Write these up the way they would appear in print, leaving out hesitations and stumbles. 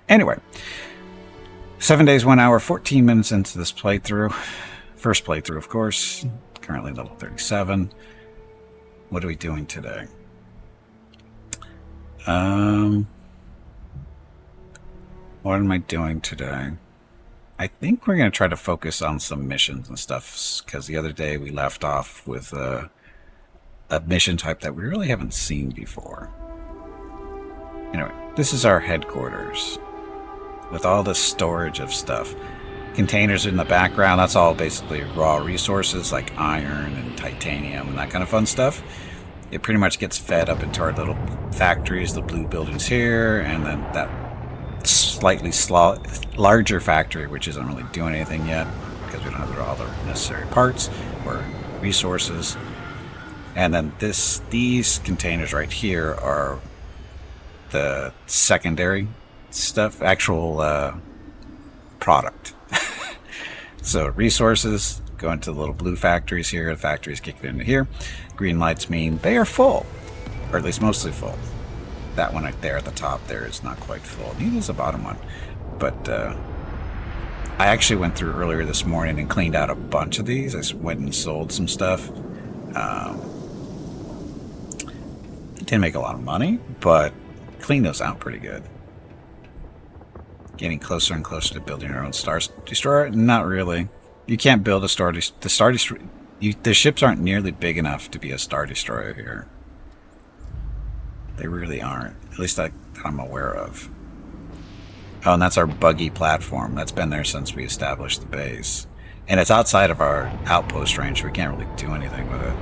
Anyway, 7 days, 1 hour, 14 minutes into this playthrough. First playthrough, of course. Currently level 37. What are we doing today? What am I doing today? I think we're going to try to focus on some missions and stuff, because the other day we left off with a mission type that we really haven't seen before. Anyway, this is our headquarters with all this storage of stuff. Containers in the background, that's all basically raw resources like iron and titanium and that kind of fun stuff. It pretty much gets fed up into our little factories, the blue buildings here, and then that slightly larger factory, which isn't really doing anything yet because we don't have all the necessary parts or resources. And then these containers right here are the secondary stuff, actual product. So resources go into the little blue factories here. The factories kick it into here. Green lights mean they are full, or at least mostly full. That one right there at the top there is not quite full. Neither is the bottom one. But I actually went through earlier this morning and cleaned out a bunch of these. I went and sold some stuff. Didn't make a lot of money, but cleaned those out pretty good. Getting closer and closer to building our own Star Destroyer? Not really. You can't build a Star Destroyer. The ships aren't nearly big enough to be a Star Destroyer here. They really aren't. At least that I'm aware of. Oh, and that's our buggy platform. That's been there since we established the base. And it's outside of our outpost range, so we can't really do anything with it.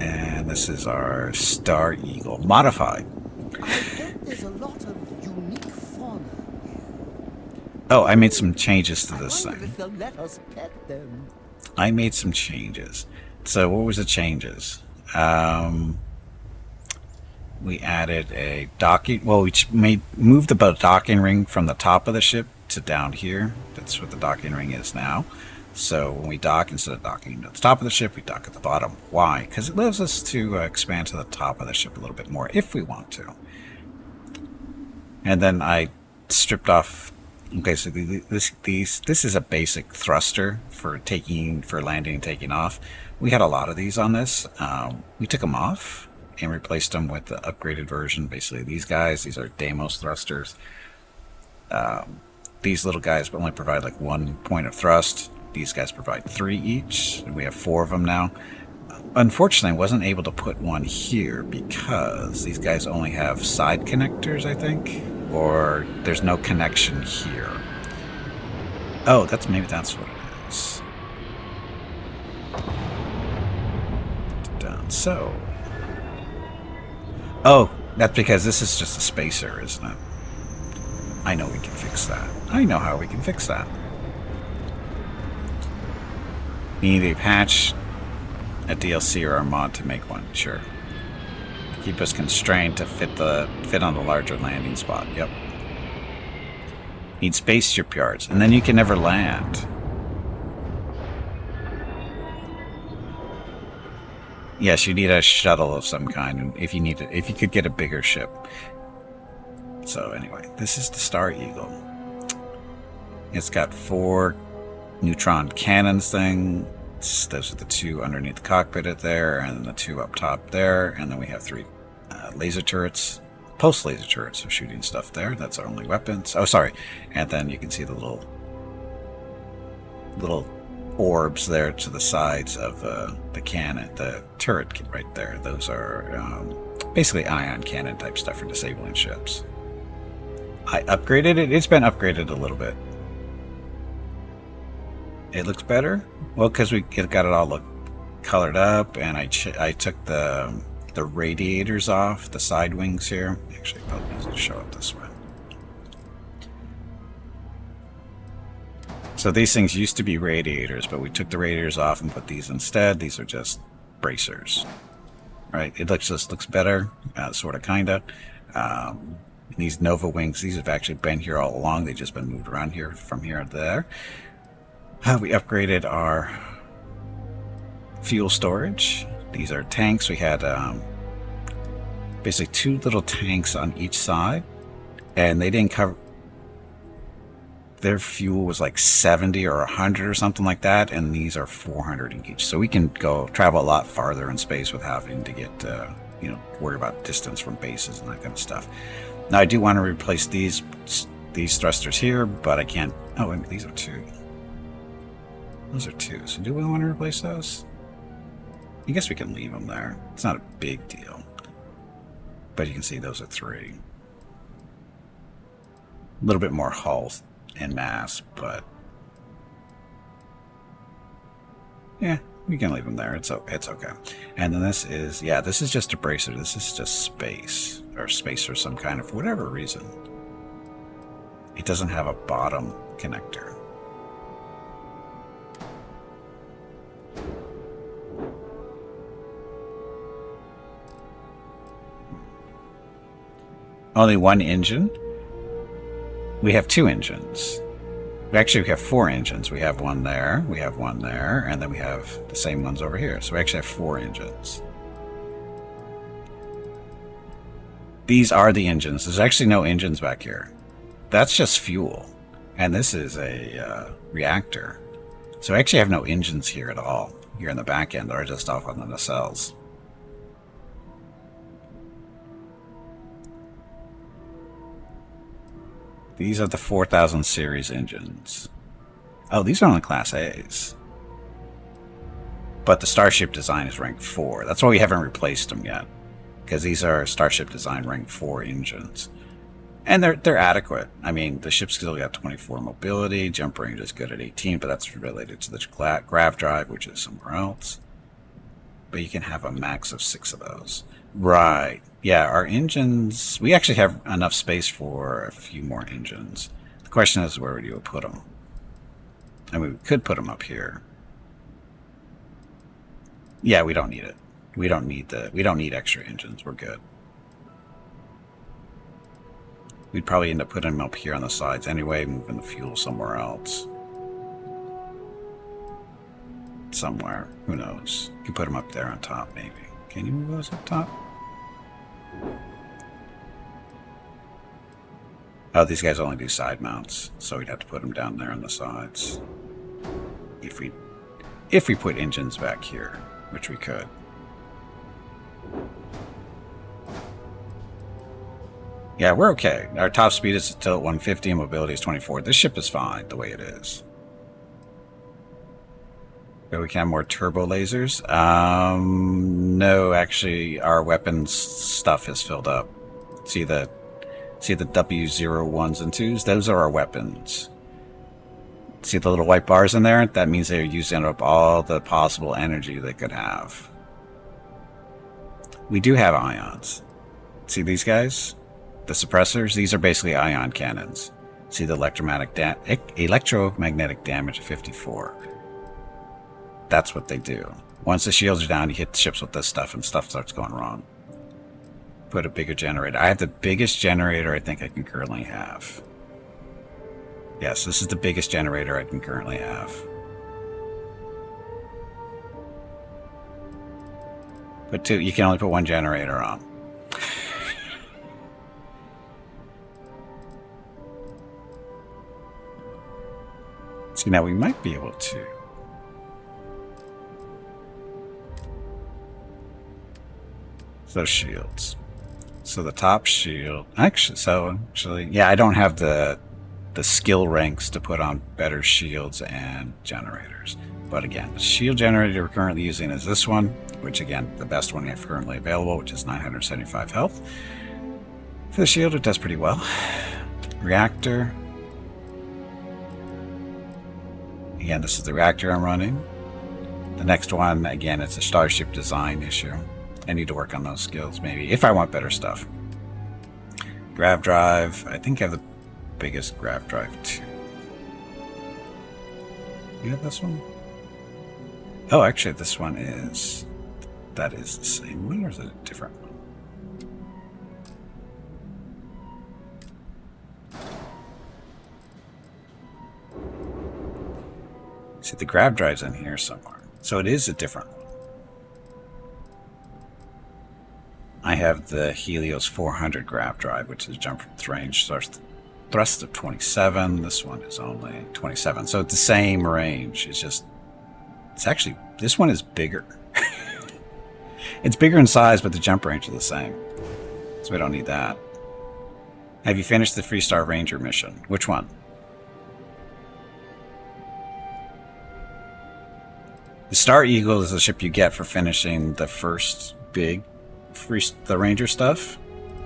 And this is our Star Eagle modified. There's a lot of unique fauna. Oh, I made some changes to this I wonder thing. if they'll let us pet them. I made some changes. So what was the changes? We added a docking. Well, we moved the docking ring from the top of the ship to down here. That's what the docking ring is now. So when we dock, instead of docking at the top of the ship, we dock at the bottom. Why? Because it allows us to expand to the top of the ship a little bit more if we want to. And then I stripped off. Basically, this is a basic thruster for landing and taking off. We had a lot of these on this. We took them off and replaced them with the upgraded version. Basically, these are Deimos thrusters. These little guys only provide like 1 point of thrust. These guys provide 3 each. And we have 4 of them now. Unfortunately, I wasn't able to put one here because these guys only have side connectors, I think. Or there's no connection here. Oh, maybe that's what it is. Done. So. Oh, that's because this is just a spacer, isn't it? I know we can fix that. I know how we can fix that. You need a patch, a DLC, or a mod to make one. Sure. Keep us constrained to fit on the larger landing spot. Yep. Need space shipyards, and then you can never land. Yes, you need a shuttle of some kind, if you could get a bigger ship. So anyway, this is the Star Eagle. It's got 4 neutron cannons thing. Those are the 2 underneath the cockpit there, and then the 2 up top there, and then we have 3 laser turrets, pulse laser turrets for shooting stuff there. That's our only weapons. Oh, sorry. And then you can see the little orbs there to the sides of the cannon, the turret right there. Those are basically ion cannon type stuff for disabling ships. I upgraded it. It's been upgraded a little bit. It looks better. Well, because we got it all colored up, and I took the radiators off the side wings here. Actually, I'll use it to show up this way. So these things used to be radiators, but we took the radiators off and put these instead. These are just bracers, right? It just looks better, sort of, kind of. These Nova wings, these have actually been here all along. They've just been moved around here from here to there. We upgraded our fuel storage. These are tanks. We had basically 2 little tanks on each side, and they didn't cover. Their fuel was like 70 or 100 or something like that, and these are 400 each. So we can go travel a lot farther in space with having to get, worry about distance from bases and that kind of stuff. Now I do want to replace these thrusters here, but I can't. Oh, and these are 2. Those are 2. So do we want to replace those? I guess we can leave them there. It's not a big deal. But you can see those are 3. A little bit more hull and mass, but yeah, we can leave them there. It's okay. And then this is just a bracer. This is just space or some kind of, for whatever reason, it doesn't have a bottom connector. Only 1 engine? We have 2 engines. Actually, we have 4 engines. We have one there, and then we have the same ones over here. So we actually have 4 engines. These are the engines. There's actually no engines back here. That's just fuel. And this is a reactor. So I actually have no engines here at all. Here in the back end, they're just off on the nacelles. These are the 4000 series engines. Oh, these are only Class A's. But the Starship design is rank 4. That's why we haven't replaced them yet. Because these are Starship design rank 4 engines. And they're adequate. I mean, the ship's still got 24 mobility, jump range is good at 18, but that's related to the grav drive, which is somewhere else. But you can have a max of 6 of those. Right. Yeah, our engines, we actually have enough space for a few more engines. The question is, where would you put them? I mean, we could put them up here. Yeah, we don't need it. We don't need extra engines. We're good. We'd probably end up putting them up here on the sides anyway, moving the fuel somewhere else. Somewhere. Who knows? You can put them up there on top, maybe. Can you move those up top? Oh, these guys only do side mounts, so we'd have to put them down there on the sides. If we put engines back here, which we could. Yeah, we're okay. Our top speed is still at 150 and mobility is 24. This ship is fine the way it is. But we can have more turbo lasers. No, actually, our weapons stuff is filled up. See the W01s and 2s? Those are our weapons. See the little white bars in there? That means they're using up all the possible energy they could have. We do have ions. See these guys? The suppressors? These are basically ion cannons. See the electromagnetic damage of 54. That's what they do. Once the shields are down, you hit the ships with this stuff and stuff starts going wrong. Put a bigger generator. I have the biggest generator I think I can currently have. Yes, this is the biggest generator I can currently have. But 2, you can only put 1 generator on. See, now we might be able to. Those shields. So the top shield, actually, yeah, I don't have the skill ranks to put on better shields and generators. But again, the shield generator we're currently using is this one, which again, the best one we have currently available, which is 975 health. For the shield, it does pretty well. Reactor. Again, this is the reactor I'm running. The next one, again, it's a Starship design issue. I need to work on those skills, maybe, if I want better stuff. Grav drive. I think I have the biggest grav drive, too. You have this one? Oh, actually, this one is... That is the same one, or is it a different one? See, the grav drive's in here somewhere. So it is a different one. I have the Helios 400 grav drive, which is jump range thrust of 27. This one is only 27, so it's the same range. It's actually, this one is bigger. It's bigger in size, but the jump range is the same, so we don't need that. Have you finished the Freestar Ranger mission? Which one? The Star Eagle is the ship you get for finishing the first big the Ranger stuff.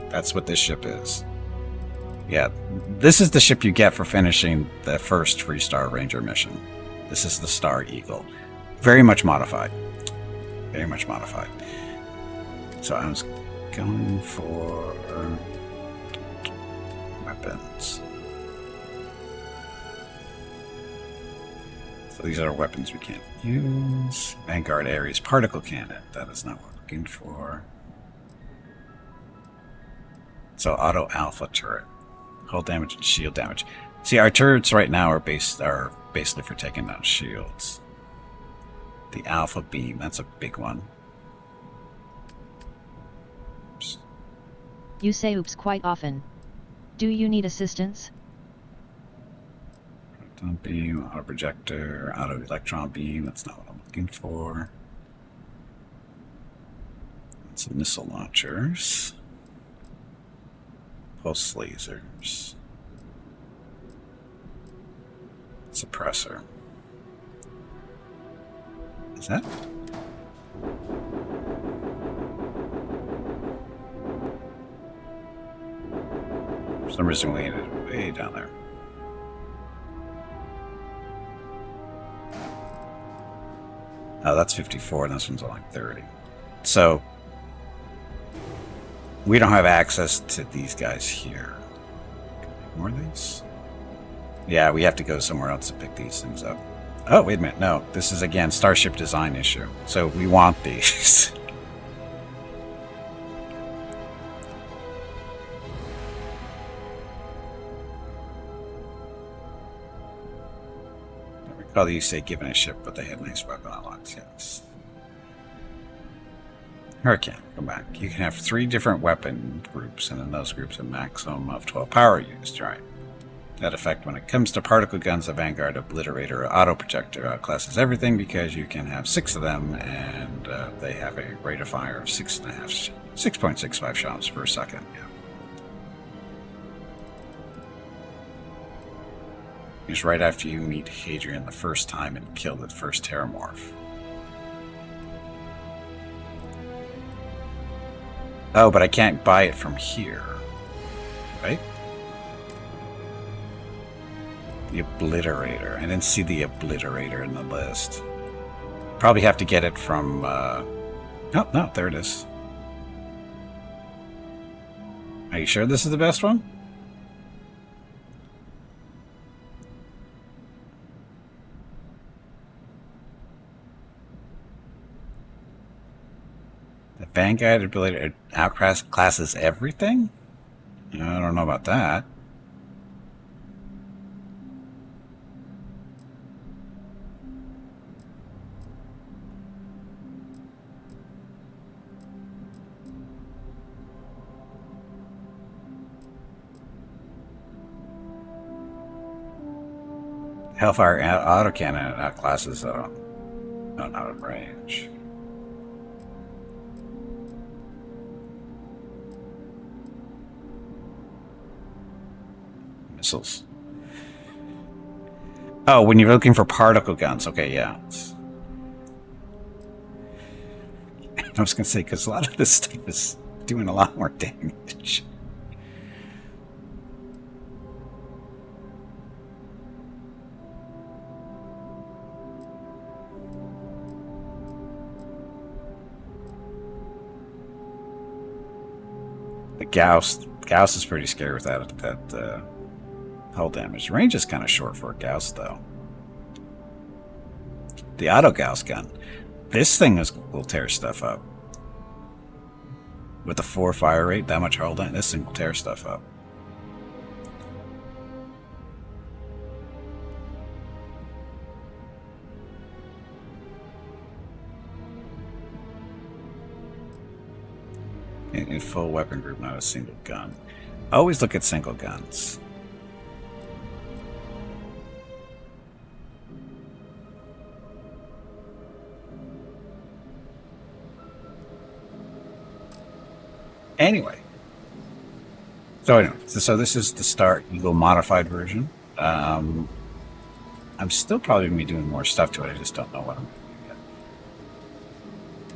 That's what this ship is. Yeah, this is the ship you get for finishing the first Freestar Ranger mission. This is the Star Eagle. Very much modified. Very much modified. So I was going for weapons. So these are weapons we can't use. Vanguard Ares particle cannon. That is not what we're looking for. So auto alpha turret. Hull damage and shield damage. See, our turrets right now are basically for taking down shields. The alpha beam, that's a big one. Oops. You say oops quite often. Do you need assistance? Proton beam, auto projector, auto electron beam. That's not what I'm looking for. That's missile launchers. Pulse lasers. Suppressor. Is that? For some reason we had it way down there. Oh, that's 54, and this one's only 30. So, we don't have access to these guys here. Can we make more of these? Yeah, we have to go somewhere else to pick these things up. Oh, wait a minute. No, this is, again, Starship design issue. So, we want these. I recall you say given a ship, but they had nice weapon unlocks, yes. Hurricane, come back. You can have 3 different weapon groups, and in those groups a maximum of 12 power used, right? That effect, when it comes to particle guns, the Vanguard Obliterator Auto Projector outclasses everything because you can have 6 of them, and they have a rate of fire of 6.65 shots per second. Yeah. It's right after you meet Hadrian the first time and kill the first Terramorph. Oh, but I can't buy it from here, right? The Obliterator. I didn't see the Obliterator in the list. Probably have to get it from... Oh, no, there it is. Are you sure this is the best one? The Vanguard ability outclasses everything? I don't know about that. Hellfire autocannon outclasses out of range. Missiles. Oh, when you're looking for particle guns. Okay, yeah. I was going to say, because a lot of this stuff is doing a lot more damage. The Gauss is pretty scary with that hull damage. Range is kind of short for a Gauss, though. The auto Gauss gun. This thing will tear stuff up. With the 4 fire rate, that much hull damage, this thing will tear stuff up. full weapon group, not a single gun. Always look at single guns. Anyway. So this is the Star Eagle modified version. I'm still probably going to be doing more stuff to it. I just don't know what I'm going to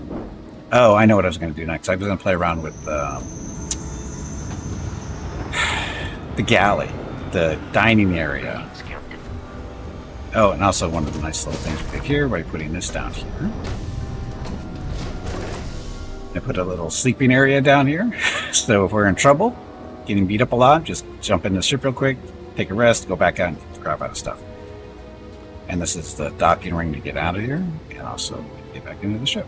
do yet. Oh, I know what I was going to do next. I was going to play around with the galley, the dining area. Oh, and also one of the nice little things we did here by putting this down here. I put a little sleeping area down here. So if we're in trouble, getting beat up a lot, just jump in the ship real quick, take a rest, go back out and get the crap out of stuff. And this is the docking ring to get out of here, and also get back into the ship.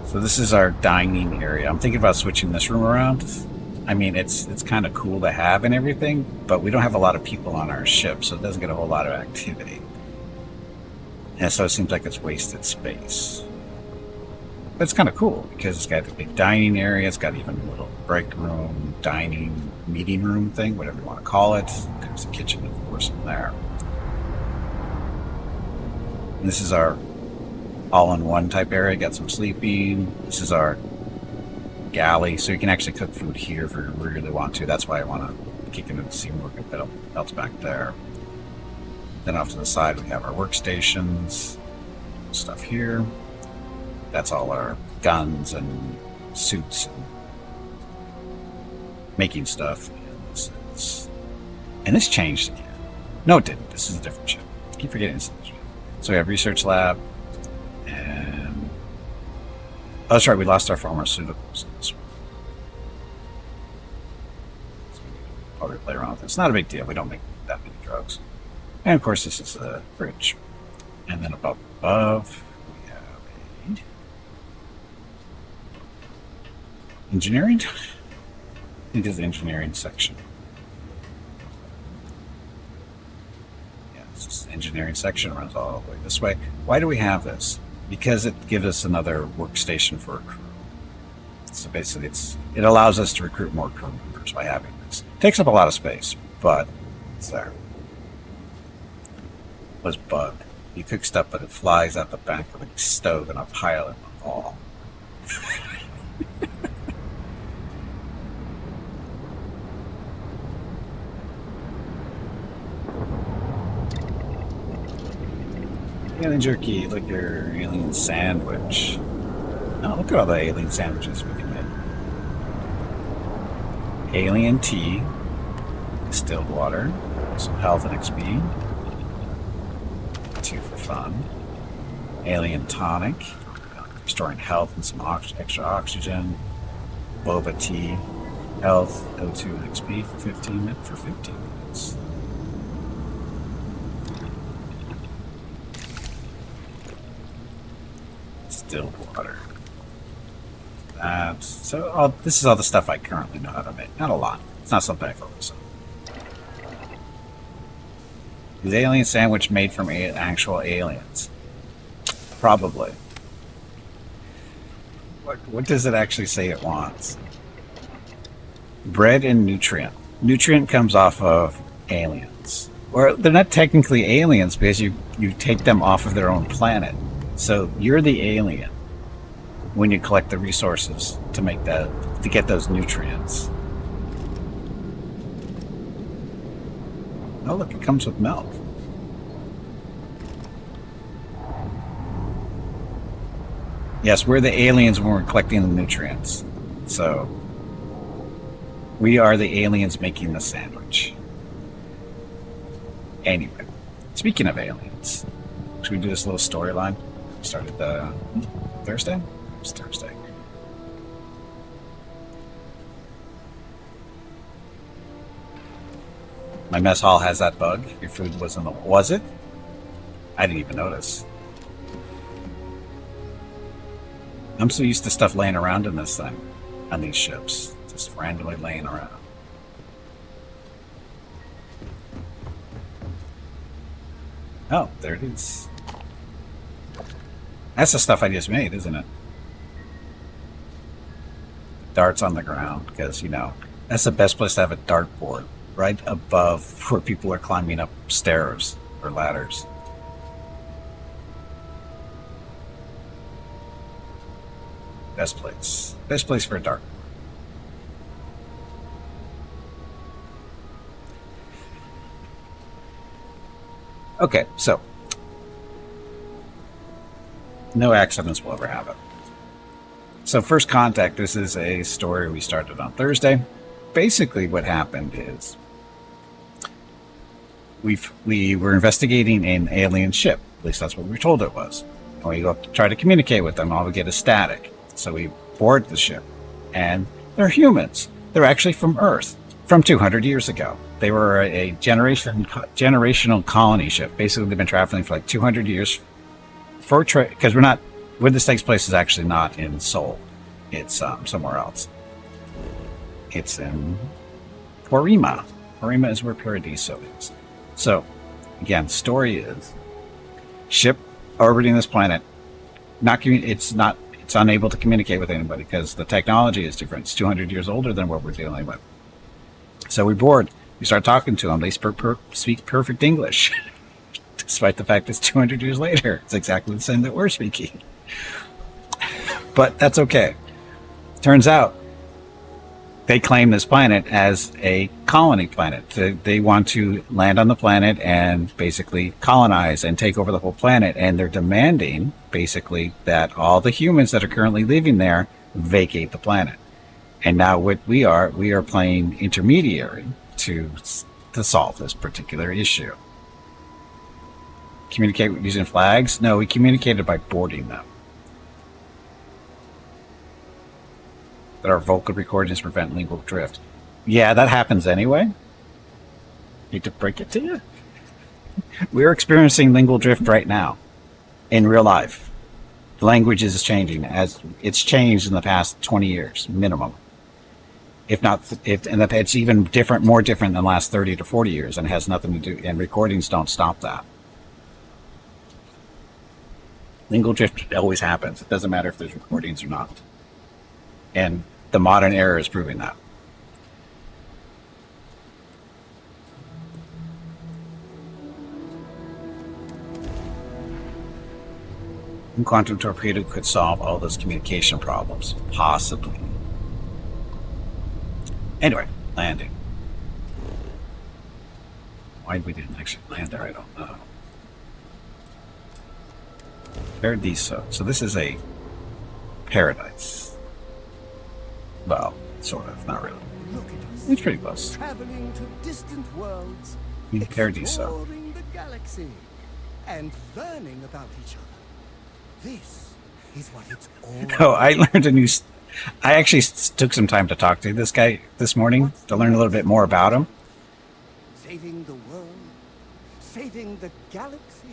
So this is our dining area. I'm thinking about switching this room around. I mean, it's kind of cool to have and everything, but we don't have a lot of people on our ship, so it doesn't get a whole lot of activity. And so it seems like it's wasted space. But it's kind of cool because it's got the big dining area. It's got even a little break room, dining, meeting room thing, whatever you want to call it. There's a kitchen, of course, in there. And this is our all-in-one type area. Got some sleeping. This is our galley, so you can actually cook food here if you really want to. That's why I want to kick into the scene work a bit else back there. Then off to the side we have our workstations, stuff here. That's all our guns and suits and making stuff. And this changed again. No, it didn't. This is a different ship. I keep forgetting this. So we have research lab, and oh, that's right. We lost our pharmaceuticals in this one. So we can probably play around with it. It's not a big deal. We don't make that many drugs. And of course, this is the fridge. And then above we have a engineering. I think it's the engineering section. Yeah, it's just the engineering section runs all the way this way. Why do we have this? Because it gives us another workstation for a crew. So basically, it allows us to recruit more crew members by having this. It takes up a lot of space, but it's there. Was bug. You cook stuff, but it flies out the back of the stove in a pile in the wall. Alien jerky, like your alien sandwich. Oh, look at all the alien sandwiches we can make. Alien tea, distilled water, some health and XP. 2 for fun. Alien tonic, restoring health and some extra oxygen. Boba tea, health, O2 and XP for 15 minutes. Distilled water. This is all the stuff I currently know how to make. Not a lot. It's not something I focus on. Is alien sandwich made from actual aliens? Probably. What does it actually say it wants? Bread and nutrient. Nutrient comes off of aliens. Or they're not technically aliens because you take them off of their own planet. So you're the alien when you collect the resources to get those nutrients. Oh, look, it comes with milk. Yes, we're the aliens when we're collecting the nutrients. So, we are the aliens making the sandwich. Anyway, speaking of aliens, should we do this little storyline? Started Thursday? It's Thursday. My mess hall has that bug. Your food was in the... Was it? I didn't even notice. I'm so used to stuff laying around in this thing. On these ships. Just randomly laying around. Oh, there it is. That's the stuff I just made, isn't it? Darts on the ground, because, that's the best place to have a dartboard, right above where people are climbing up stairs or ladders. Best place. Best place for a dartboard. Okay, so no accidents will ever happen. So First Contact, this is a story we started on Thursday. Basically what happened is we were investigating an alien ship. At least that's what we were told it was. And we go to try to communicate with them. All we get is static. So we board the ship. And they're humans. They're actually from Earth from 200 years ago. They were a generational colony ship. Basically, they've been traveling for like 200 years because where this takes place is actually not in Seoul. It's somewhere else. It's in Porima. Porima is where Paradiso is. So, again, story is ship orbiting this planet. It's unable to communicate with anybody because the technology is different. It's 200 years older than what we're dealing with. So we board. We start talking to them. They speak perfect English, despite the fact it's 200 years later. It's exactly the same that we're speaking. But that's okay. Turns out they claim this planet as a colony planet. They want to land on the planet and basically colonize and take over the whole planet. And they're demanding, basically, that all the humans that are currently living there vacate the planet. And now what we are playing intermediary to solve this particular issue. Communicate using flags? No, we communicated by boarding them. That our vocal recordings prevent lingual drift. Yeah, that happens anyway. Need to break it to you. We're experiencing lingual drift right now, in real life. The language is changing as it's changed in the past 20 years, minimum. And that it's even more different than the last 30 to 40 years, and has nothing to do. And recordings don't stop that. Lingual drift always happens. It doesn't matter if there's recordings or not. And the modern era is proving that. A quantum torpedo could solve all those communication problems. Possibly. Anyway, landing. Why we didn't actually land there, I don't know. Paradiso. So this is a paradise. Well, sort of, not really. Look at us. It's pretty close. Traveling to distant worlds, Paradiso. exploring the galaxy, and learning about each other. This is what it's all Oh, I learned I actually took some time to talk to this guy this morning to learn a little bit more about him. Saving the world, saving the galaxy.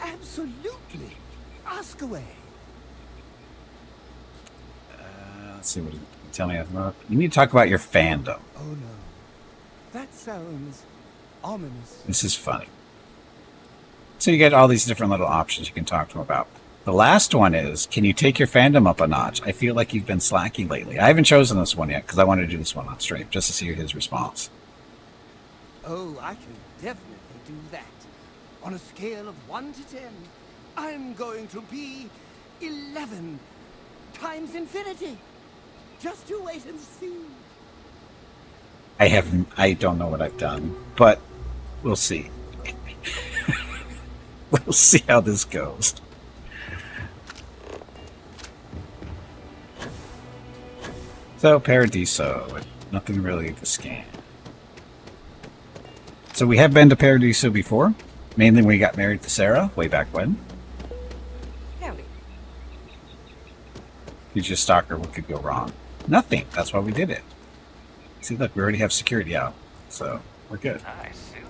Absolutely. Ask away. Let's see what he tell me. You need to talk about your fandom. Oh no. That sounds ominous. This is funny. So you get all these different little options you can talk to him about. The last one is, can you take your fandom up a notch? I feel like you've been slacking lately. I haven't chosen this one yet because I wanted to do this one on stream just to see his response. Oh, I can definitely do that. On a scale of 1 to 10, I'm going to be 11 times infinity. Just you wait and see. I don't know what I've done, but we'll see. We'll see how this goes. So, Paradiso. Nothing really to scan. So we have been to Paradiso before. Mainly when we got married to Sarah, way back when. Howdy. You just stalk her, what could go wrong? Nothing. That's why we did it. See, look, we already have security out. So, we're good. I suit.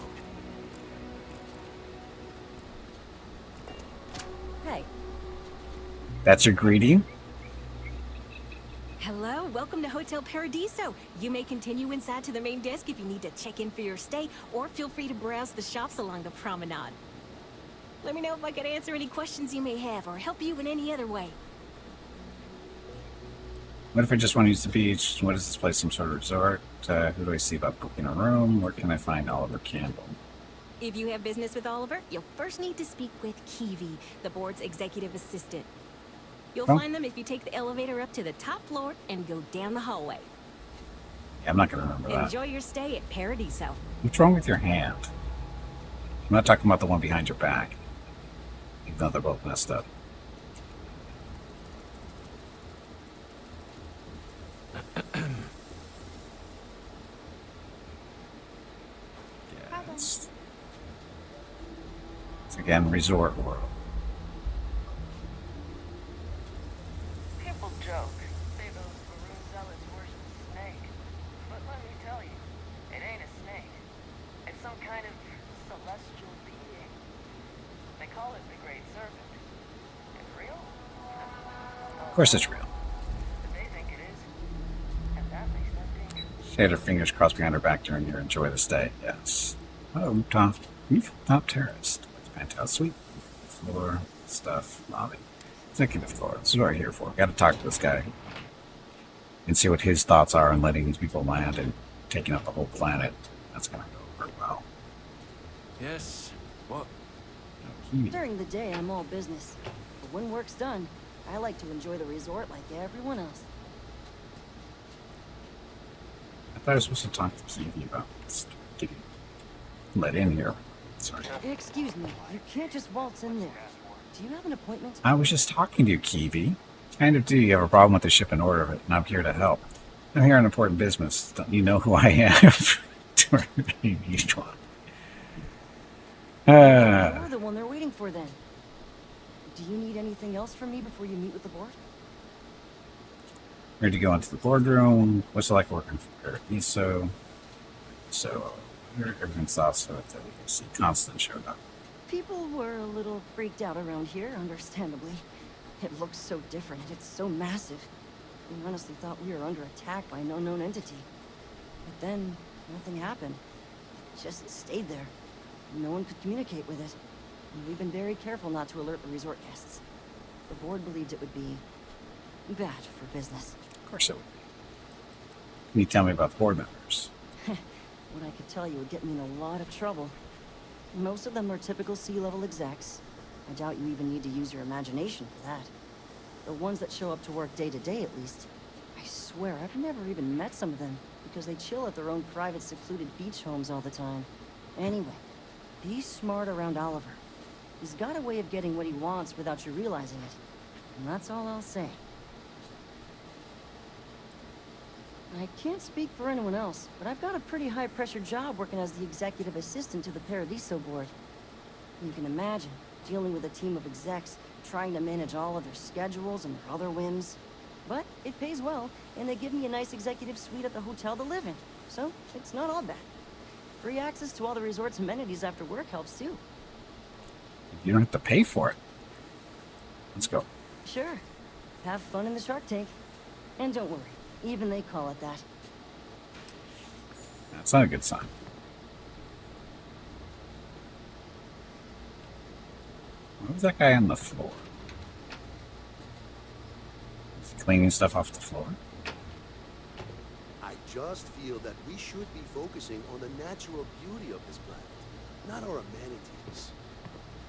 Hey. That's your greeting? Hello, welcome to Hotel Paradiso. You may continue inside to the main desk if you need to check in for your stay, or feel free to browse the shops along the promenade. Let me know if I can answer any questions you may have or help you in any other way. What if I just want to use the beach? What is this place? Some sort of resort? Who do I see about booking a room? Where can I find Oliver Campbell? If you have business with Oliver, you'll first need to speak with Kiwi, the board's executive assistant. You'll Oh. find them if you take the elevator up to the top floor and go down the hallway. Yeah, I'm not going to remember that. Enjoy your stay at Paradiso. What's wrong with your hand? I'm not talking about the one behind your back. Even though they're both messed up. It's again Resort World. People joke, say those maroon zealots worship a snake. But let me tell you, it ain't a snake. It's some kind of celestial being. They call it the Great Serpent. It's real? Of course it's real. But they think it is. And that makes them think. She had her fingers crossed behind her back during your enjoy the stay. Yes. Oh, rooftop terrace. Penthouse suite. Floor. Stuff. Lobby. Executive floor. This is what we're here for. Got to talk to this guy. And see what his thoughts are on letting these people land and taking up the whole planet. That's going to go over well. Yes. What? During the day, I'm all business. But when work's done, I like to enjoy the resort like everyone else. I thought I was supposed to talk to Kiwi about this. Getting let in here. Sorry. Excuse me, you can't just waltz in there. Do you have an appointment? I was just talking to you, Kiwi. Kind of do. You have a problem with the ship and order of it, and I'm here to help. I'm here on important business. Don't you know who I am? You need one. You're the one they're waiting for then. Do you need anything else from me before you meet with the board? Ready to go into the boardroom. What's it like working for Paradiso? So, everyone's thoughts so that we can see Constant showed up. People were a little freaked out around here, understandably. It looks so different. It's so massive. We honestly thought we were under attack by an unknown entity. But then, nothing happened. It just stayed there. No one could communicate with it. And we've been very careful not to alert the resort guests. The board believed it would be bad for business. Of course it would be. Can you tell me about the board members? What I could tell you would get me in a lot of trouble. Most of them are typical C-level execs. I doubt you even need to use your imagination for that. The ones that show up to work day to day, at least. I swear, I've never even met some of them, because they chill at their own private, secluded beach homes all the time. Anyway, be smart around Oliver. He's got a way of getting what he wants without you realizing it. And that's all I'll say. I can't speak for anyone else, but I've got a pretty high-pressure job working as the executive assistant to the Paradiso board. You can imagine, dealing with a team of execs, trying to manage all of their schedules and their other whims. But it pays well, and they give me a nice executive suite at the hotel to live in. So, it's not all bad. Free access to all the resort's amenities after work helps too. You don't have to pay for it. Let's go. Sure. Have fun in the Shark Tank. And don't worry, even they call it that. That's not a good sign. What was that guy on the floor? Is he cleaning stuff off the floor? I just feel that we should be focusing on the natural beauty of this planet, not our amenities.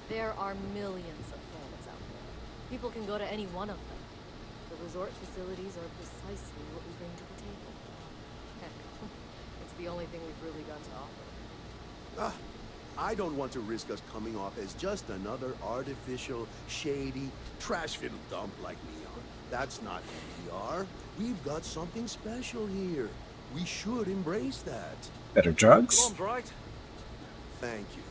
There are millions of planets out there. People can go to any one of them. The resort facilities are precisely what we bring to the table. Heck, it's the only thing we've really got to offer. I don't want to risk us coming off as just another artificial, shady, trash-filled dump like Neon. That's not who we are. We've got something special here. We should embrace that. Better drugs? Tom's right. Thank you.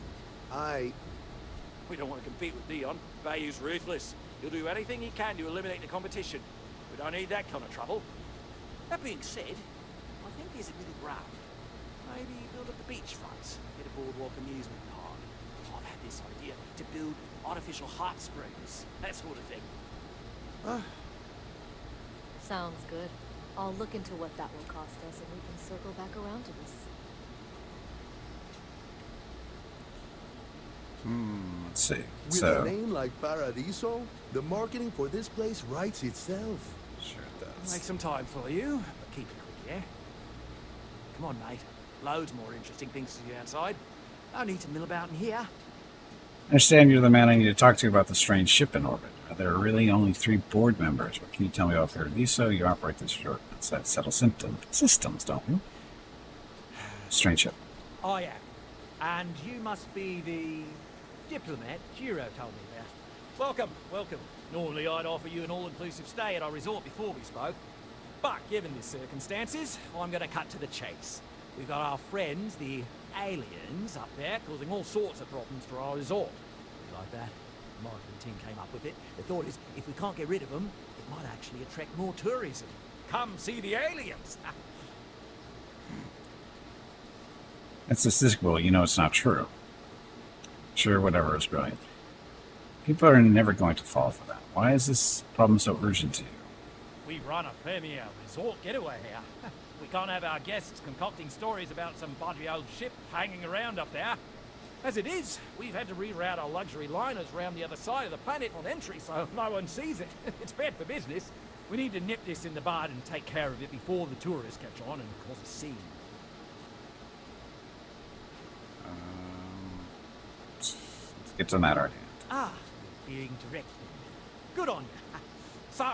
We don't want to compete with Dion. Bayou's ruthless. He'll do anything he can to eliminate the competition. We don't need that kind of trouble. That being said, I think there's a middle ground. Maybe build up the beachfronts, get a boardwalk amusement park. I've had this idea to build artificial hot springs, that sort of thing. Sounds good. I'll look into what that will cost us and we can circle back around to this. Let's see. With a name like Paradiso, the marketing for this place writes itself. Sure it I'll does. make some time for you, but keep it quick, yeah? Come on, mate. Loads more interesting things to do outside. No need to mill about in here. I understand you're the man I need to talk to about the strange ship in orbit. There are really only 3 board members. What can you tell me about Paradiso? You operate this short settle systems, don't you? Strange ship. I am. And you must be the diplomat Jiro told me about. Welcome, welcome. Normally I'd offer you an all-inclusive stay at our resort before we spoke. But given the circumstances, I'm going to cut to the chase. We've got our friends, the aliens, up there, causing all sorts of problems for our resort. You like that? The marketing team came up with it. The thought is, if we can't get rid of them, it might actually attract more tourism. Come see the aliens! That's statistical. You know it's not true. Sure, whatever is brilliant. People are never going to fall for that. Why is this problem so urgent to you? We run a premier resort getaway here. We can't have our guests concocting stories about some budgy old ship hanging around up there. As it is, we've had to reroute our luxury liners around the other side of the planet on entry so no one sees it. It's bad for business. We need to nip this in the bud and take care of it before the tourists catch on and cause a scene. Let's get to the matter at hand. Ah, being direct. Good on you. So,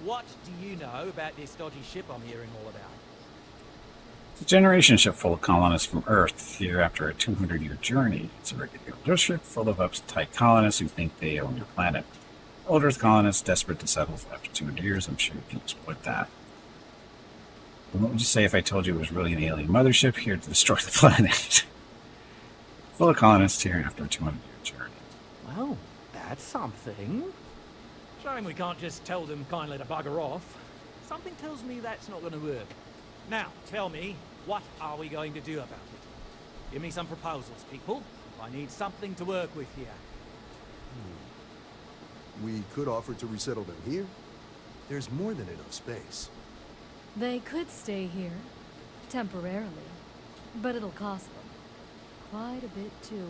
what do you know about this dodgy ship I'm hearing all about? It's a generation ship full of colonists from Earth here after a 200-year journey. It's a regular ship full of uptight colonists who think they own your planet. Old Earth colonists desperate to settle after 200 years. I'm sure you can exploit that. But what would you say if I told you it was really an alien mothership here to destroy the planet? Full of colonists here after a 200-year journey. Well, that's something. Shame we can't just tell them kindly to bugger off. Something tells me that's not going to work. Now, tell me, what are we going to do about it? Give me some proposals, people. I need something to work with here. We could offer to resettle them here. There's more than enough space. They could stay here, temporarily, but it'll cost them. Quite a bit, too.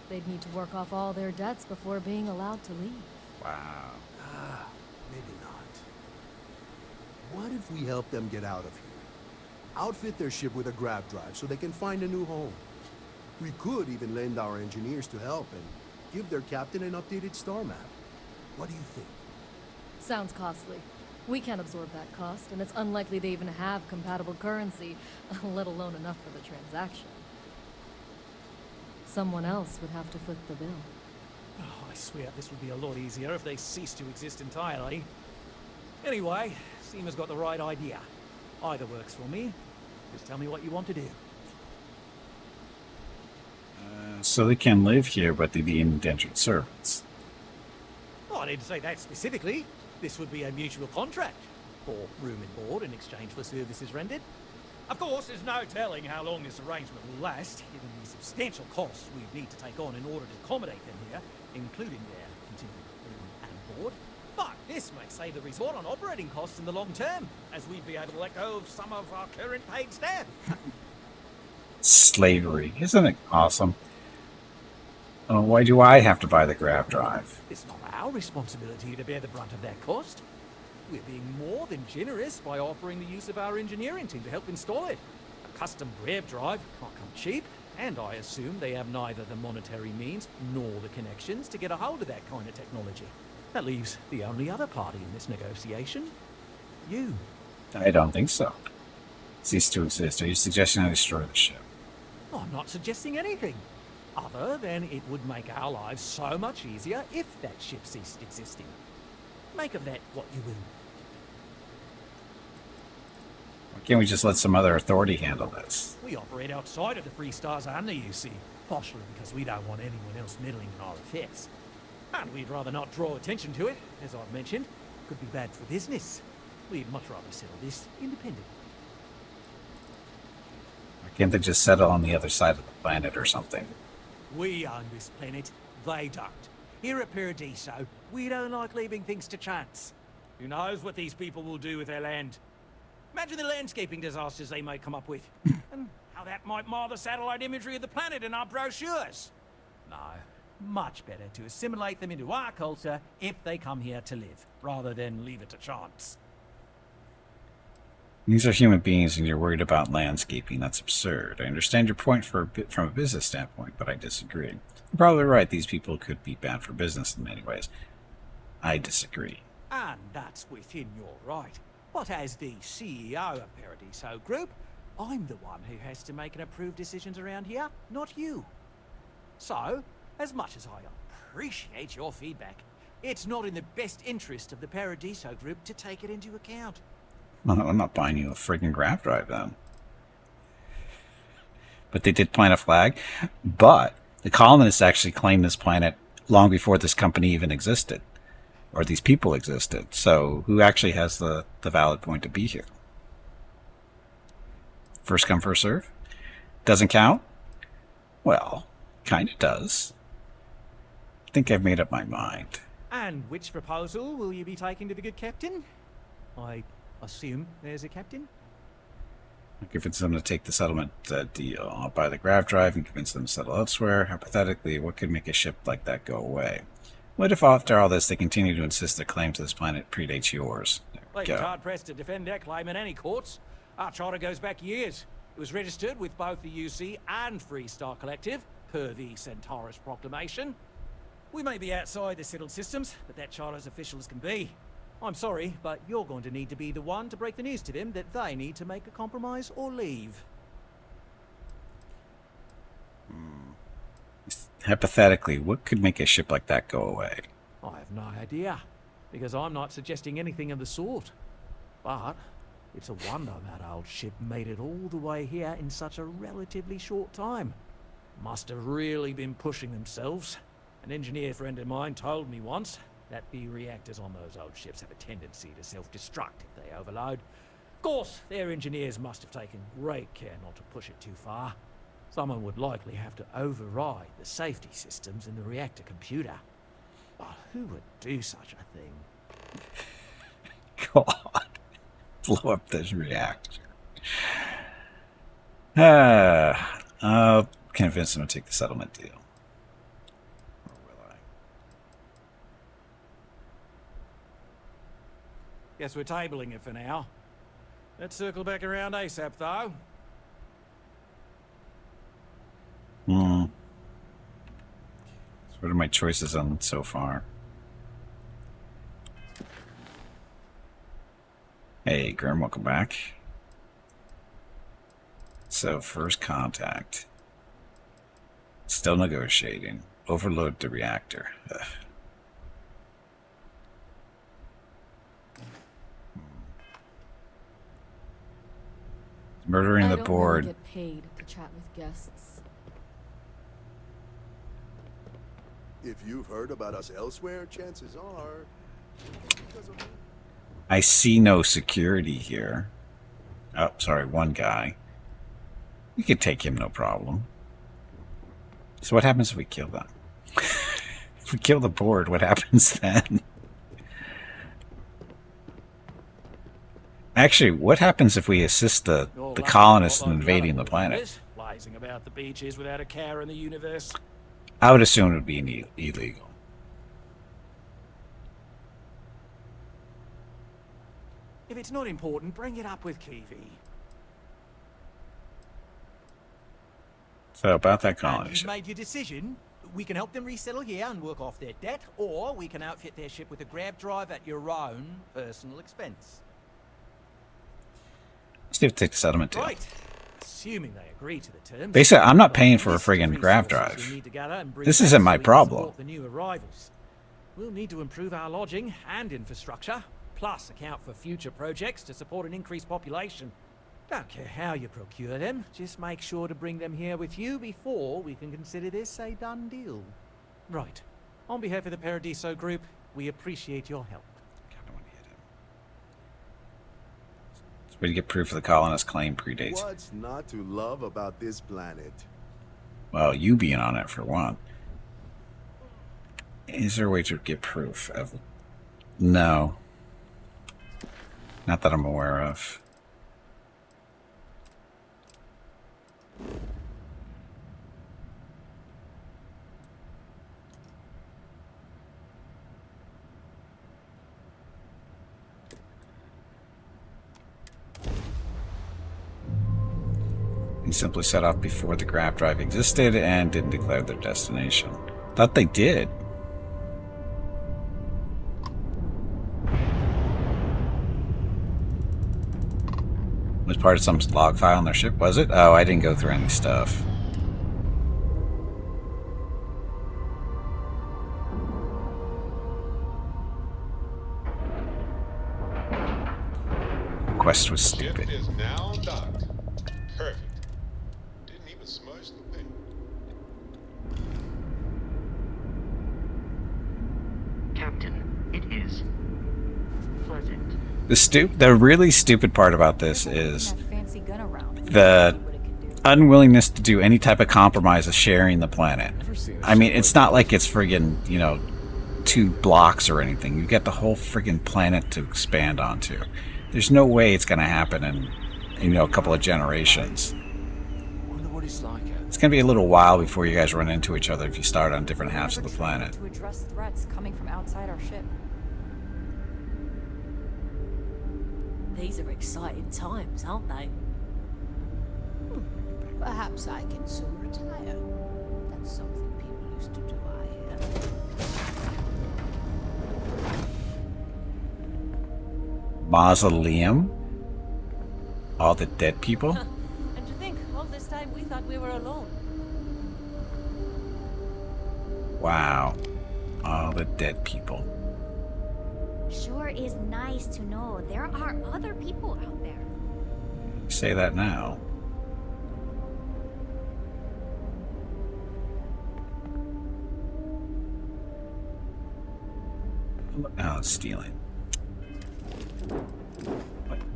They'd need to work off all their debts before being allowed to leave. Wow. Maybe not. What if we help them get out of here? Outfit their ship with a grab drive so they can find a new home. We could even lend our engineers to help and give their captain an updated star map. What do you think? Sounds costly. We can't absorb that cost, and it's unlikely they even have compatible currency, let alone enough for the transaction. Someone else would have to foot the bill. Oh, I swear this would be a lot easier if they ceased to exist entirely. Anyway, Seema's got the right idea. Either works for me. Just tell me what you want to do. So they can live here, but they be indentured servants. Oh, I didn't say that specifically. This would be a mutual contract. For room and board in exchange for services rendered. Of course, there's no telling how long this arrangement will last, given the substantial costs we need to take on in order to accommodate them here, including their continued room and board. But this may save the resort on operating costs in the long term, as we'd be able to let go of some of our current paid staff. Slavery. Isn't it awesome? Oh, why do I have to buy the grab drive? It's not our responsibility to bear the brunt of that cost. We're being more than generous by offering the use of our engineering team to help install it. A custom grab drive can't come cheap, and I assume they have neither the monetary means nor the connections to get a hold of that kind of technology. That leaves the only other party in this negotiation. You. I don't think so. Cease to exist. Are you suggesting I destroy the ship? I'm not suggesting anything. Other than it would make our lives so much easier if that ship ceased existing. Make of that what you will. Why can't we just let some other authority handle this? We operate outside of the Free Stars and the UC, partially because we don't want anyone else meddling in our affairs. And we'd rather not draw attention to it, as I've mentioned. Could be bad for business. We'd much rather settle this independently. Why can't they just settle on the other side of the planet or something? We own this planet, they don't. Here at Paradiso, we don't like leaving things to chance. Who knows what these people will do with their land? Imagine the landscaping disasters they may come up with, and how that might mar the satellite imagery of the planet in our brochures. No, much better to assimilate them into our culture if they come here to live, rather than leave it to chance. These are human beings and you're worried about landscaping. That's absurd. I understand your point from a business standpoint, but I disagree. You're probably right. These people could be bad for business in many ways. I disagree. And that's within your right. But as the CEO of Paradiso Group, I'm the one who has to make and approve decisions around here, not you. So, as much as I appreciate your feedback, it's not in the best interest of the Paradiso Group to take it into account. Well, I'm not buying you a friggin' grav drive then. But they did plant a flag. But the colonists actually claimed this planet long before this company even existed. Or these people existed. So who actually has the valid point to be here? First come, first serve? Doesn't count? Well, kind of does. I think I've made up my mind. And which proposal will you be taking to the good captain? I assume there's a captain? I'll convince them to take the settlement deal. I'll buy the grav drive and convince them to settle elsewhere. Hypothetically, what could make a ship like that go away? What if after all this they continue to insist their claim to this planet predates yours? They'd be hard-pressed to defend their claim in any courts. Our charter goes back years. It was registered with both the UC and Freestar Collective, per the Centaurus Proclamation. We may be outside the settled systems, but that charter's official as can be. I'm sorry, but you're going to need to be the one to break the news to them that they need to make a compromise or leave. Hypothetically, what could make a ship like that go away? I have no idea, because I'm not suggesting anything of the sort. But it's a wonder that old ship made it all the way here in such a relatively short time. Must have really been pushing themselves. An engineer friend of mine told me once that the reactors on those old ships have a tendency to self-destruct if they overload. Of course, their engineers must have taken great care not to push it too far. Someone would likely have to override the safety systems in the reactor computer. But who would do such a thing? God. Blow up this reactor. I'll convince them to take the settlement deal. Or will I? Guess we're tabling it for now. Let's circle back around ASAP, though. So what are my choices on so far? Hey, Grim, welcome back. So, first contact. Still negotiating. Overload the reactor. Ugh. Murdering the board. I don't get paid to chat with guests. If you've heard about us elsewhere, chances are because of me. I see no security here. Oh, sorry, one guy. We could take him, no problem. So what happens if we kill them? If we kill the board, what happens then? Actually, what happens if we assist the colonists in invading the planet? Blazing about the beaches without a care in the universe. I would assume it would be illegal. If it's not important, bring it up with Kiwi. So about that And colony you've ship. made your decision. We can help them resettle here and work off their debt, or we can outfit their ship with a grab drive at your own personal expense. Let's see if they take the settlement deal. Right. Assuming they agree to the terms. Basically, I'm not paying for a List of friggin' grav resources drive. we need to gather and bring This back isn't so my we can problem. support the new arrivals. We'll need to improve our lodging and infrastructure, plus account for future projects to support an increased population. Don't care how you procure them, just make sure to bring them here with you before we can consider this a done deal. Right. On behalf of the Paradiso Group, we appreciate your help. God, I want to hit him. So we get proof of the colonist claim predates. What's not to love about this planet? Well, you being on it for one. Is there a way to get proof of... No. Not that I'm aware of. They simply set off before the grav drive existed and didn't declare their destination. Thought they did. Was part of some log file on their ship, was it? Oh, I didn't go through any stuff. Quest was stupid. Ship is now docked. Perfect. Didn't even smudge the paint. Captain, it is pleasant. The really stupid part about this is That fancy gun around. the unwillingness to do any type of compromise of sharing the planet. I mean, it's not like it's friggin', 2 blocks or anything. You get the whole friggin' planet to expand onto. There's no way it's gonna happen in a couple of generations. Wonder what it's like out It's gonna be a little while before you guys run into each other if you start on different halves of the planet. To address threats coming from outside our ship. These are exciting times, aren't they? Perhaps I can soon retire. That's something people used to do, I hear. Mausoleum? All the dead people? And to think, all this time we thought we were alone. Wow. All the dead people. Sure is nice to know there are other people out there. You say that now. Oh, it's stealing.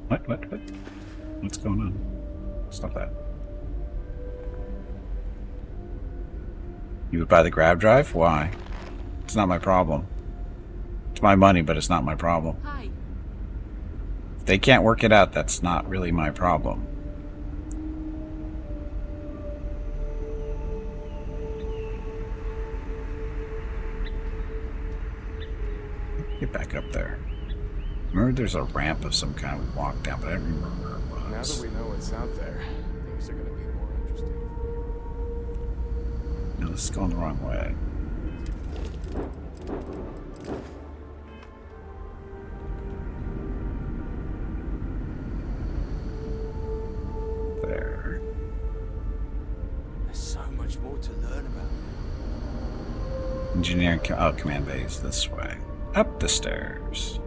What? What's going on? Stop that. You would buy the grab drive? Why? It's not my problem. It's my money, but it's not my problem. Hi. If they can't work it out, that's not really my problem. Get back up there. Remember there's a ramp of some kind we walked down, but I don't remember where it Now was. that we know what's out there, things are going to be more interesting. No, this is going the wrong way. There. There's so much more to learn about. Engineering command base this way. Up the stairs.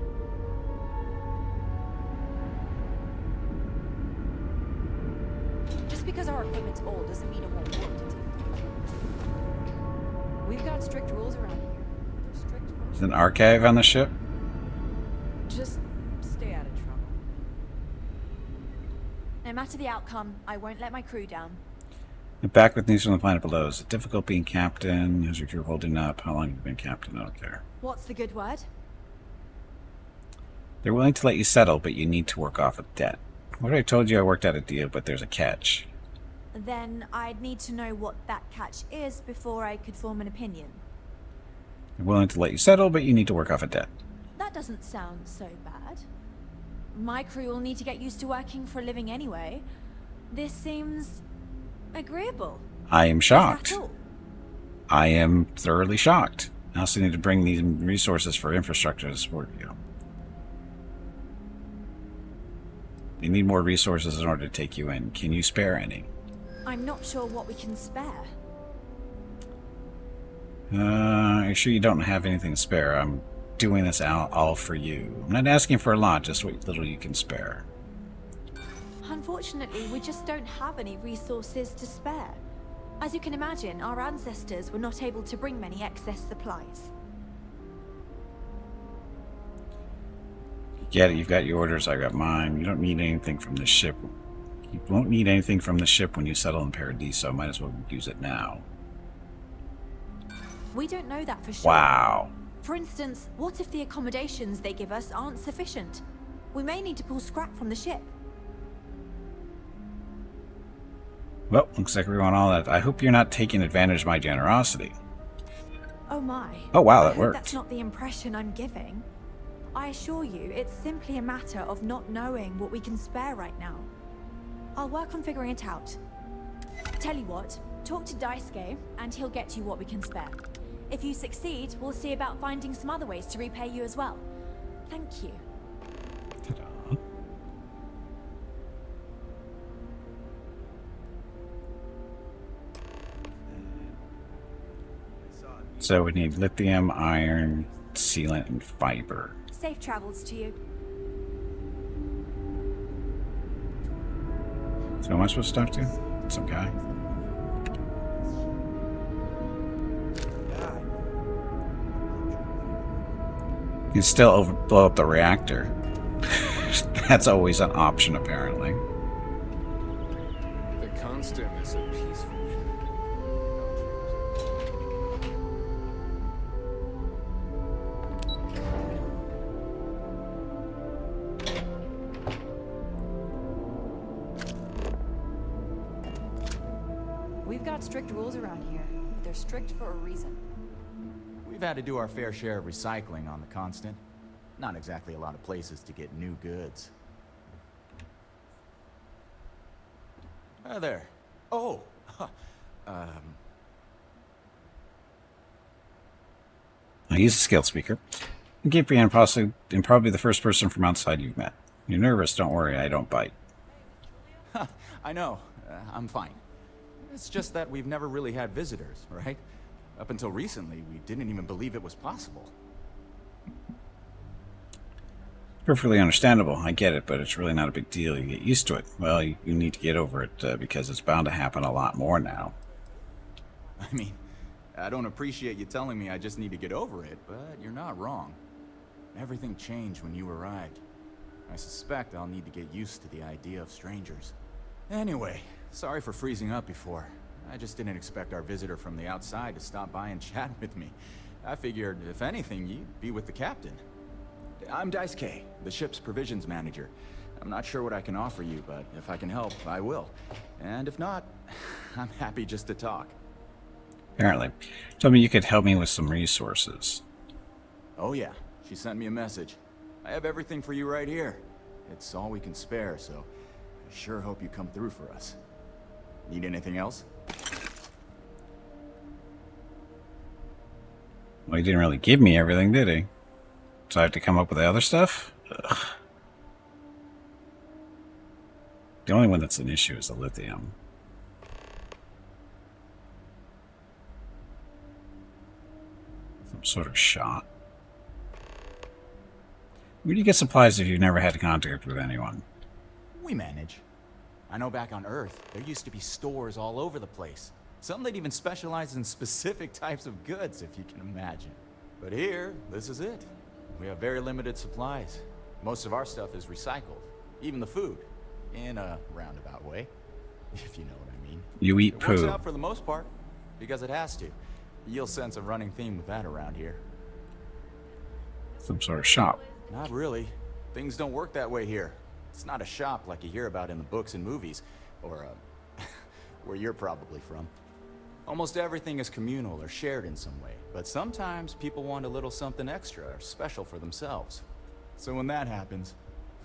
Just because our equipment's old doesn't mean it won't work. We've got strict rules around here. They're strict Is an archive on the ship? Just stay out of trouble. No matter the outcome, I won't let my crew down. I'm back with news from the planet below. Is it difficult being captain? Is your crew holding up? How long have you been captain? I don't care. What's the good word? They're willing to let you settle, but you need to work off a debt. What if I told you I worked out a deal, but there's a catch? Then I'd need to know what that catch is before I could form an opinion. They're willing to let you settle, but you need to work off a debt. That doesn't sound so bad. My crew will need to get used to working for a living anyway. This seems agreeable. I am shocked. Is that all? I am thoroughly shocked. I also need to bring these resources for infrastructure to support you. You need more resources in order to take you in. Can you spare any? I'm not sure what we can spare. Are you sure you don't have anything to spare? I'm doing this all for you. I'm not asking for a lot, just what little you can spare. Unfortunately, we just don't have any resources to spare. As you can imagine, our ancestors were not able to bring many excess supplies. Get it, you've got your orders, I got mine. You don't need anything from the ship. You won't need anything from the ship when you settle in Paradiso. Might as well use it now. We don't know that for sure. Wow. For instance, what if the accommodations they give us aren't sufficient? We may need to pull scrap from the ship. Well, looks like we want all that. I hope you're not taking advantage of my generosity. Oh my. Oh wow, I that hope worked. That's not the impression I'm giving. I assure you, it's simply a matter of not knowing what we can spare right now. I'll work on figuring it out. Tell you what, talk to Daisuke, and he'll get you what we can spare. If you succeed, we'll see about finding some other ways to repay you as well. Thank you. Ta-da. So we need lithium, iron, sealant, and fiber. Safe travels to you. So who am I supposed to talk to? Some guy? You can still blow up the reactor. That's always an option, apparently. The Constant is a peaceful We've got strict rules around here. They're strict for a reason. We've had to do our fair share of recycling on the Constant. Not exactly a lot of places to get new goods. Hi there. Oh! He's a skilled speaker. Gimpy and probably the first person from outside you've met. You're nervous, don't worry, I don't bite. I know. I'm fine. It's just that we've never really had visitors, right? Up until recently, we didn't even believe it was possible. Perfectly understandable, I get it, but it's really not a big deal. You get used to it. Well, you need to get over it, because it's bound to happen a lot more now. I mean, I don't appreciate you telling me I just need to get over it, but you're not wrong. Everything changed when you arrived. I suspect I'll need to get used to the idea of strangers. Anyway, sorry for freezing up before. I just didn't expect our visitor from the outside to stop by and chat with me. I figured, if anything, you'd be with the captain. I'm Daisuke, the ship's provisions manager. I'm not sure what I can offer you, but if I can help, I will. And if not, I'm happy just to talk. Apparently. Told me you could help me with some resources. Oh yeah, she sent me a message. I have everything for you right here. It's all we can spare, so I sure hope you come through for us. Need anything else? Well, he didn't really give me everything, did he? So I have to come up with the other stuff? Ugh. The only one that's an issue is the lithium. Some sort of shot. Where do you get supplies if you've never had contact with anyone? We manage. I know back on Earth, there used to be stores all over the place. Some that even specialize in specific types of goods, if you can imagine. But here, this is it. We have very limited supplies. Most of our stuff is recycled. Even the food. In a roundabout way. If you know what I mean. You eat poo. It works out for the most part. Because it has to. You'll sense a running theme with that around here. Some sort of shop. Not really. Things don't work that way here. It's not a shop like you hear about in the books and movies. Or, where you're probably from. Almost everything is communal or shared in some way. But sometimes people want a little something extra or special for themselves. So when that happens,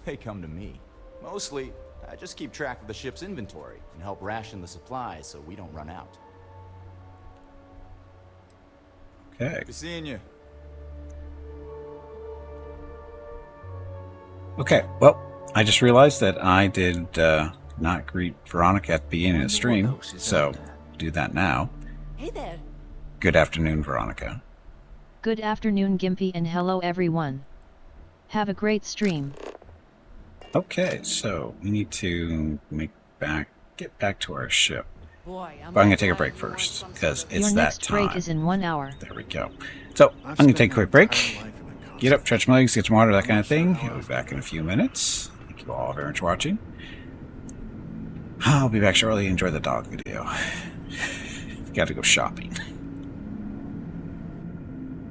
they come to me. Mostly, I just keep track of the ship's inventory and help ration the supplies so we don't run out. Okay. Good seeing you. Okay, well, I just realized that I did not greet Veronica at the beginning of the stream, so do that now. Hey there. Good afternoon, Veronica. Good afternoon, Gimpy, and hello everyone. Have a great stream. Okay, so we need to get back to our ship. Boy, But I'm going to take a break first, because it's Your that next time. break is in 1 hour. There we go. So, I'm going to take a quick break. Get up, stretch my legs, get some water, that kind of thing. I'll be back in a few minutes. Thank you all very much for watching. I'll be back shortly. Enjoy the dog video. Got to go shopping.